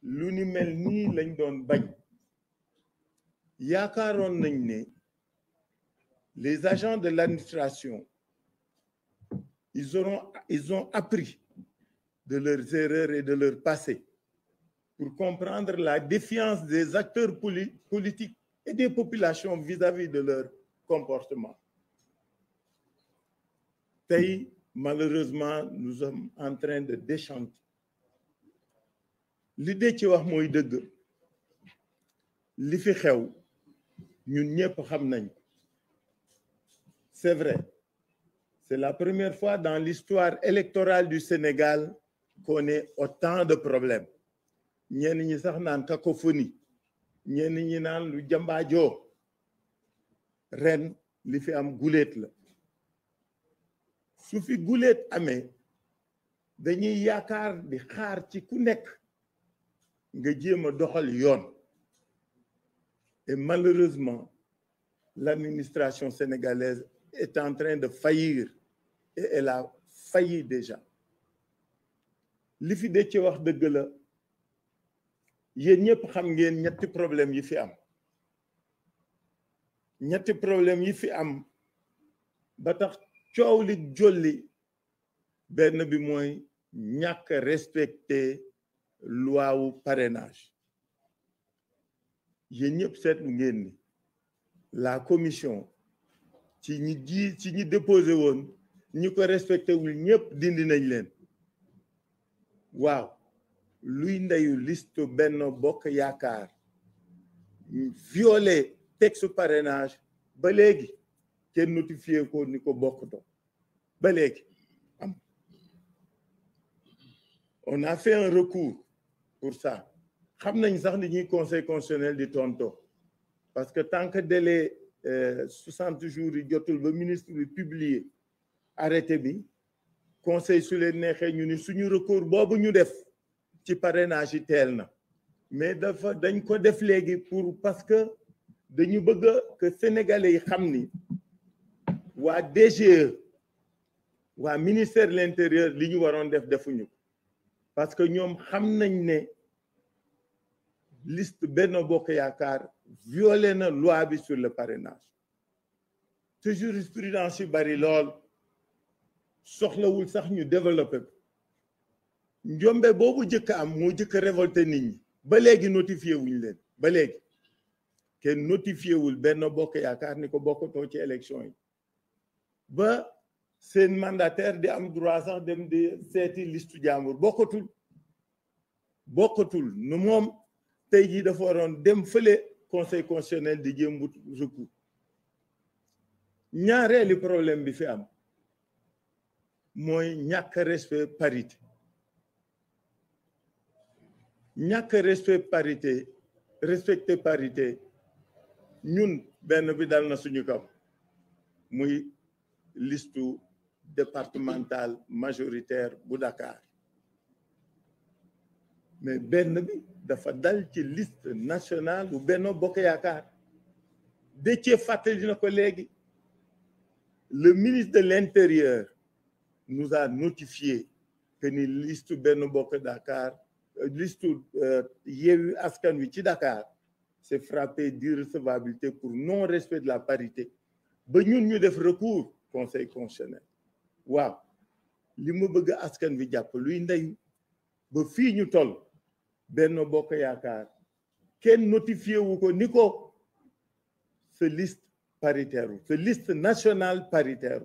lu ni mel nii lañ doon bañ yaakaaroon nañ ne les agents de l'administration ils ont appris de leurs erreurs et de leur passé pour comprendre la défiance des acteurs politiques et des populations vis-à-vis de leur comportement. Tey, malheureusement, nous sommes en train de déchanter. L'idée ci wax mooy dëgg li fi xew ñun ñëpp xam nañ. C'est vrai, c'est la première fois dans l'histoire électorale du Sénégal qu'on ait autant de problèmes. ñenn ñi sax naan cacophonie ñenn ñi naan lu jàmbaajoo ren li fi am guléet la su fi guléet amee dañuy yaakaar di xaar ci ku nekk nga jéem a doxal yoon et malheureusement l'administration sénégalaise est en train de faillir et elle a failli déjà li fi de ci wax dëgg la yéen ñëpp xam ngeen ñetti problème yi fi am ñetti problème yi fi am ba tax coow li jolli benn bi mooy ñàkk respecter loi wu parrainage yéen ñëpp seetlu ngeen ni la commission ci ñi déposé woon ñi ko respecté wul ñëpp dindi nañ leen waaw luy ndeyu liste Benno Bokk Yaakaar violé texte parrainage ba léegi kenn notifié ko ni ko bokkutoo ba léegi am on a fait un recours pour ça xam nañ sax ni ñuy conseil constitutionnel di tonto parce que tant que délai 60 jours yi jotul ba ministre bi publier arrêté bi conseil su leen neexee ñu ni suñu recours boobu ñu def ci parrainage yi teel na mais dañ ko def léegi parce que dañu bëgg que sénégalais yi xam ni waa DGE waa ministère de l'intérieur li ñu waroon def defuñu ko parce que ñoom xam nañ ne liste Benno Bokk Yaakaar violé na loi bi sur le parrainage te jurisprudence yi bari lool soxlawul sax ñu développé ko njombe boobu jëkk am moo jëkk révolté nit ñi ba léegi notifié wuñ leen ba léegi kenn notifié wul Benno Bokk Yaakaar ni ko bokkatoo ci élection yi ba seen mandataire di am droit sax dem di seeti listu jàmbur bokkatul nu moom tey jii dafa waroon dem fële conseil constitutionnel di jéem wut recours ñaareeli problème bi fi am mooy ñàkk respect parité ñàkk respecté parité ñun benn bi dal na suñu kaw muy listu départementale majoritaire bu Dakar mais benn bi dafa dal ci liste nationale bu Benno Bokk Yaakaar Déthié fàttali na ko léegi le ministre de l'Intérieur nous a notifié que ni liste Benno Bokk Dakar liste Yewwi Askan Wi ci Dakar c'est frappé d'irrecevabilité pour non-respect de la parité ba ñun ñu def recours conseil constitutionnel waaw li ma bëgg askan wi jàpp luy ndeyu ba fii ñu toll Benno Bokk Yaakaar kenn notifié wu ko ni ko sa liste paritaire sa liste nationale paritaire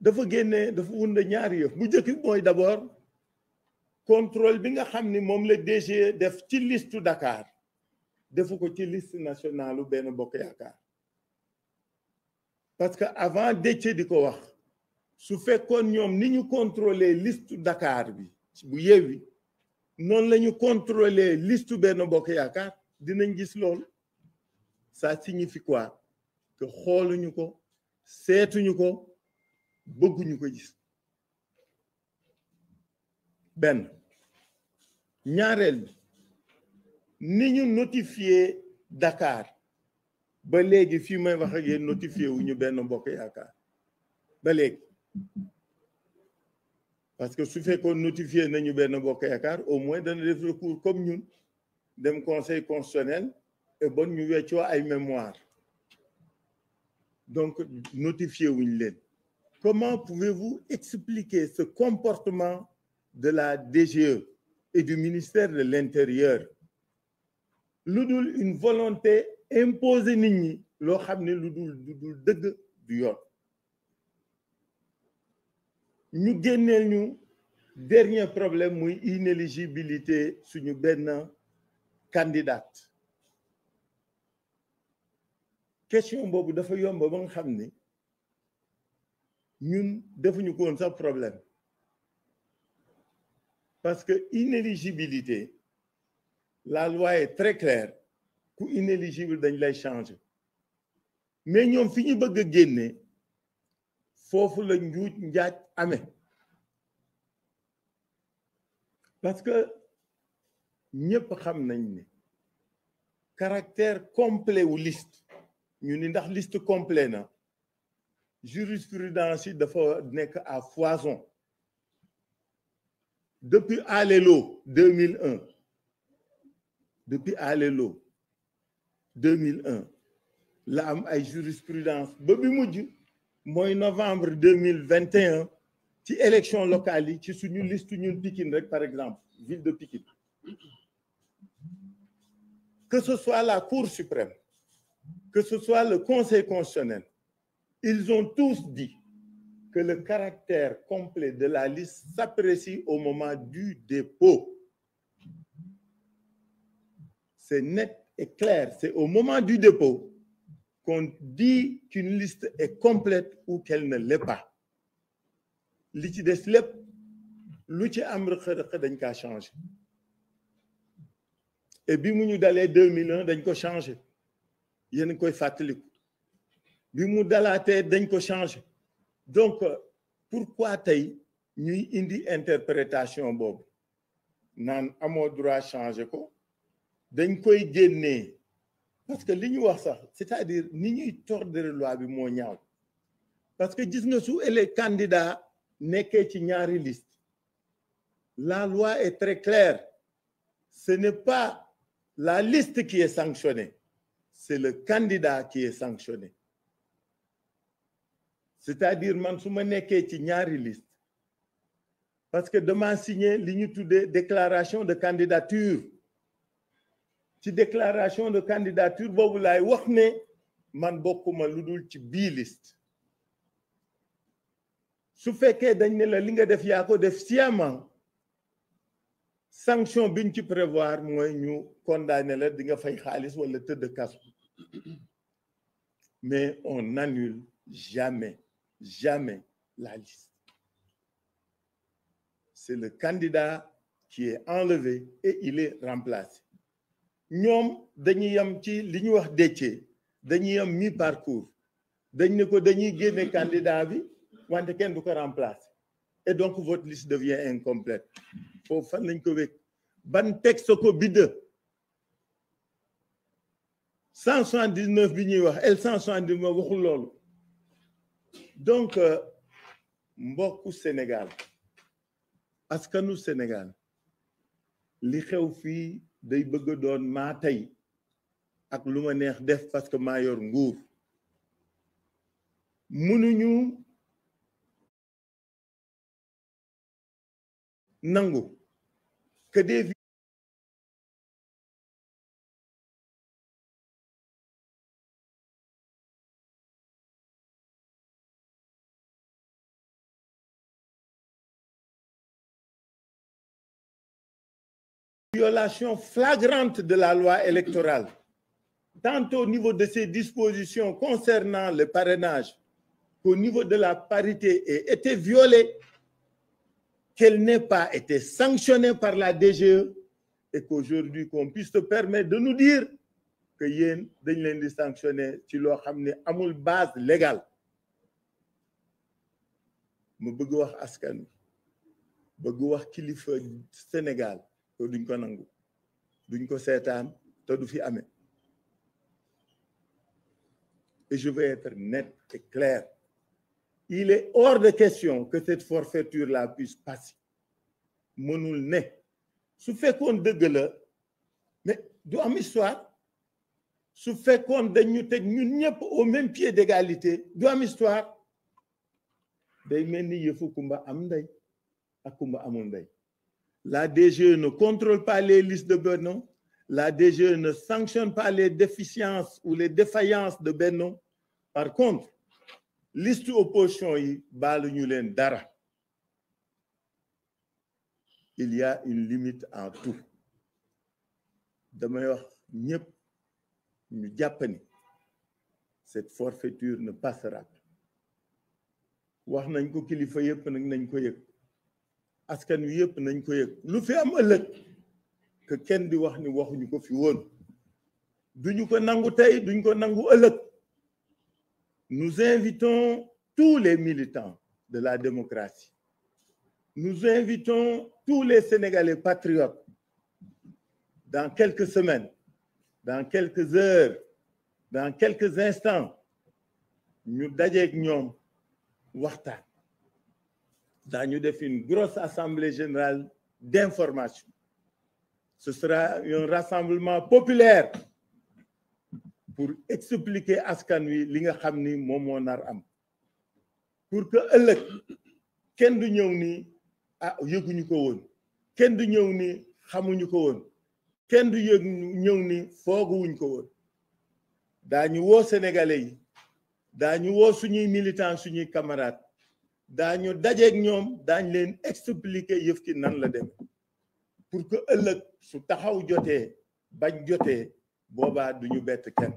dafa génne dafa wunda ñaari yëf bu njëkk mooy d'abord contrôle bi nga xam ni moom la DG def ci liste Dakar defu ko ci liste nationale u Benno Bokk Yaakaar parce que avant Déthié di ko wax su fekkoon ñoom ni ñu contrôler liste Dakar bi bu Yewwi noonu la ñu contrôler liste Benno Bokk Yaakaar dinañ gis loolu ça signifie quoi que xooluñu ko seetuñu ko bëgguñu ko gis benn ñaareel bi ni ñu notifié Dakar ba léegi fii may wax ak yéen notifié wu ñu Benno Bokk Yaakaar ba léegi parce que su fekkoon notifié nañu benn bokk yaakaar au moins dana def recours comme ñun dem conseil constitutionnel et bon ñu weccoo ay mémoire donc notifié wuñ leen. Comment pouvez-vous expliquer ce comportement de la DGE et du ministère de l'Intérieur lu dul une volonté imposée nit ñi loo xam ne lu dul dëgg du yoon ñu génneel ñu dernier problème muy inéligibilité suñu benn candidate question boobu dafa yomb ba nga xam ni ñun defuñu ko woon sax problème parce que inéligibilité la loi est très claire ku inéligible dañ lay changer mais ñoom fi ñu bëgg a génne foofu la njuuj njaaj amee parce que ñëpp xam nañ ni caractère complet wu liste ñu ni ndax liste complet na jurisprudence yi dafa nekk à foison depuis Alelo 2001 depuis Alelo 2001 la am ay jurisprudence ba bi mujj mooy novembre 2021 ci élection locale yi ci suñu liste ñun Pikine rek par exemple ville de Pikine que ce soit la Cour suprême que ce soit le Conseil constitutionnel ils ont tous dit que le caractère complet de la liste s'apprécie au moment du dépôt. C'est net et clair. C'est au moment du dépôt qu'on dit qu'une liste est complète ou qu'elle ne l'est pas. Li ci des lépp lu ci am rëq-rëq dañ kaa changé et bi mu ñu dalee 2001 dañ ko changé yéen a koy fàttaliku bi mu dalaatee dañ ko changé donc pourquoi tey ñuy indi interprétation boobu naan amoo droit changer ko dañ koy génnee parce que li ñu wax sax c'est-à-dire ni ñuy tordre loi bi moo ñaaw parce que gis nga su les candidats nekkee ci ñaari liste la loi est très claire ce n'est pas la liste qui est sanctionnée c'est le candidat qui est sanctionné c'est-à-dire man su ma nekkee ci ñaari liste parce que dama signé li ñu tuddee déclaration de candidature ci déclaration de candidature boobu laay wax ne man bokkuma lu dul ci bii liste su fekkee dañ ne la li nga def yaa ko def sciemment sanction biñ ci prévoir mooy ñu condamné la di nga fay xaalis wala tëdd kaso mais on n'annule jamais la liste. C'est le candidat qui est enlevé et il est remplacé. ñoom dañuy yam ci li ñu wax déccee dañuy yam mi-parcours dañ ne ko dañuy génne candidat bi wante kenn du ko remplacer et donc votre liste devient incomplète foofu fan lañ ko wékk ban texte ko bind 179 bi ñuy wax L179 waxul loolu donc mbokku Sénégal askanu Sénégal li xew fii day bëgg a doon maa tey ak lu ma neex def parce que maa yor nguur mënuñu nangu que des violations flagrantes de la loi électorale, tant au niveau de ses dispositions concernant le parrainage qu'au niveau de la parité ait été violée, qu'elle n'ait pas été sanctionnée par la DGE et qu'aujourd'hui qu'on puisse te permettre de nous dire que yéen dañ leen di sanctionner ci loo xam ne amul base légale ma bëgg wax askan bëgg wax kilifa Sénégal te duñ ko nangu duñ ko seetaan te du fi amee et je vais être net et clair il est hors de question que cette forfaiture-là puisse passer. Mënul ne su fekkoon dëgg la mais du am histoire su fekkoon dañu teg ñun ñëpp au même pied d'égalité du am histoire day mel ni yëfu kumba am ndey ak kumba amul ndey. La DGE ne contrôle pas les listes de Benno. La DGE ne sanctionne pas les déficiences ou les défaillances de Benno. Par contre, liste opposition yi baaluñu leen dara. Il y a une limite en tout. Damay wax ñëpp ñu jàpp ni cette forfaiture ne passera pas. wax nañ ko kilifa yëpp nag nañ ko yëg. askan wi yëpp nañ ko yëg lu fi am ëllëg que kenn di wax ni waxuñu ko fi woon duñu ko nangu tey duñ ko nangu ëllëg. Nous invitons tous les militants de la démocratie, nous invitons tous les Sénégalais patriotes dans quelques semaines, dans quelques heures, dans quelques instants ñu dajeek ñoom waxtaan. Daañu def une grosse assemblée générale d'information. Ce sera un rassemblement populaire pour expliquer askan wi li nga xam ni moom moo nar am. Pour que ëllëg kenn du ñëw ni ah yëguñu ko woon kenn du ñëw ni xamuñu ko woon kenn du ñëw ni fooguwuñ ko woon. daañu woo Sénégalais yi daañu woo suñuy militants suñuy camarades daañu dajeeg ñoom daañ leen expliquer yëf ki nan la dem pour que ëllëg su taxaw jotee bañ jotee boobaa duñu bett kenn.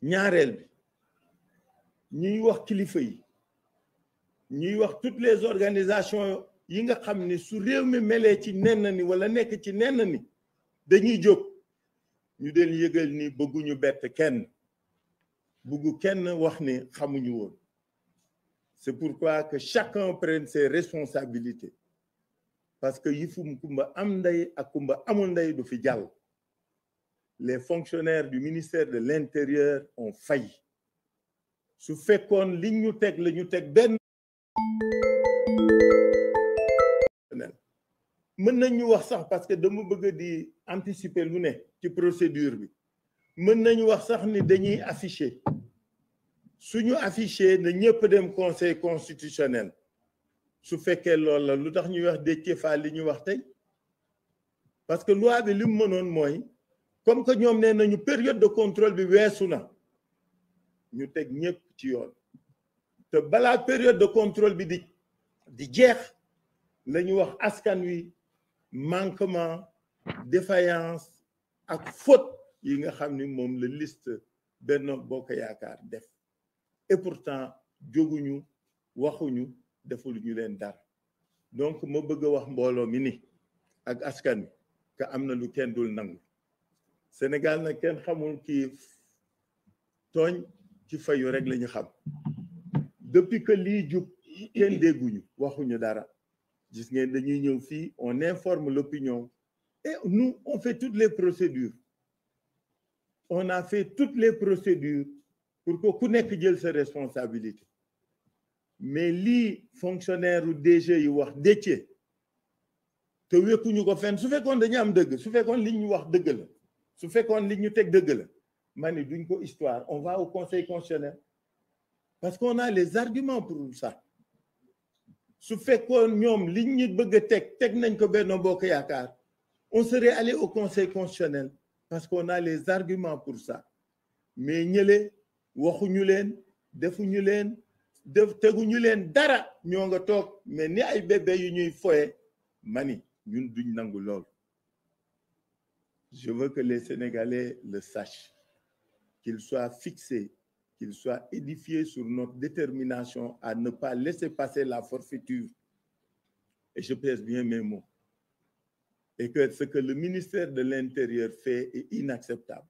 ñaareel bi ñuy wax kilifa yi ñuy wax toutes les organisations yi nga xam ni su réew mi melee ci nenn ni wala nekk ci nenn ni dañuy jóg ñu del yëgal ni bëgguñu bett kenn bëggu kenn wax ni xamuñu woon. C'est pourquoi que chacun prenne ses responsabilités parce que yifum kumba am ndey ak kumba amul ndey du fi jàll. Les fonctionnaires du ministère de l'Intérieur ont failli. su fekkoon li ñu teg la ñu teg benn mën nañu wax sax parce que dama bëgg di anticiper lu ne ci procédure bi mën nañu wax sax ni dañuy afficher suñu afficher na ñëpp dem conseil constitutionnel su fekkee loolu la lu tax ñuy wax Déthié Fall li ñu wax tey parce que loi bi li mu mënoon mooy comme que ñoom nee nañu période de contrôle bi weesu na ñu teg ñëpp ci yoon te balaa période de contrôle bi di jeex la ñu wax askan wi manquement défaillance ak faute yi nga xam ni moom la liste Benno Bokk Yaakaar def et pourtant jóguñu waxuñu defuluñu leen dara donc ma bëgg a wax mbooloo mi ni ak askan wi que am na lu kenn dul nangu Sénégal nag kenn xamul kii tooñ ci fayu rek la ñu xam depuis que lii jub kenn dégguñu waxuñu dara gis ngeen dañuy ñëw fii on informe l'opinion et nous on fait toutes les procédures on a fait toutes les procédures pour que ku nekk jël sa responsabilité mais lii fonctionnaire u DG yi wax Déthié te wekkuñu ko fenn su fekkoon dañu am dëgg su fekkoon li ñu wax dëgg la su fekkoon li ñu teg dëgg la ma ni duñ ko histoire on va au conseil constitutionnel parce qu'on a les arguments pour ça su fekkoon ñoom li ñu bëgg a teg nañ ko Benno Bokk Yaakaar on serait allé au conseil constitutionnel parce qu'on a les arguments pour ça mais ñële waxuñu leen defuñu leen teguñu leen dara ñoo nga toog mais ni ay bébé yu ñuy foye mani ñun duñ nangu lool. Je veux que les Sénégalais le sachent, qu'ils soient fixés, qu'ils soient édifiés sur notre détermination à ne pas laisser passer la forfaiture. Et je pèse bien mes mots. Et que ce que le ministère de l'Intérieur fait est inacceptable.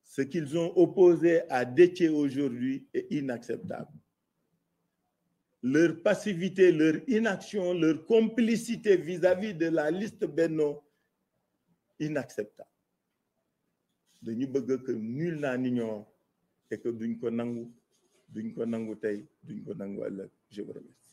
Ce qu'ils ont opposé à Déthié aujourd'hui est inacceptable. Leur passivité, leur inaction, leur complicité vis-à-vis de la liste Benno, inacceptable. Dañu bëgg que nul n'en ignore et que duñ ko nangu duñ ko nangu tey duñ ko nangu ëllëg je vous remercie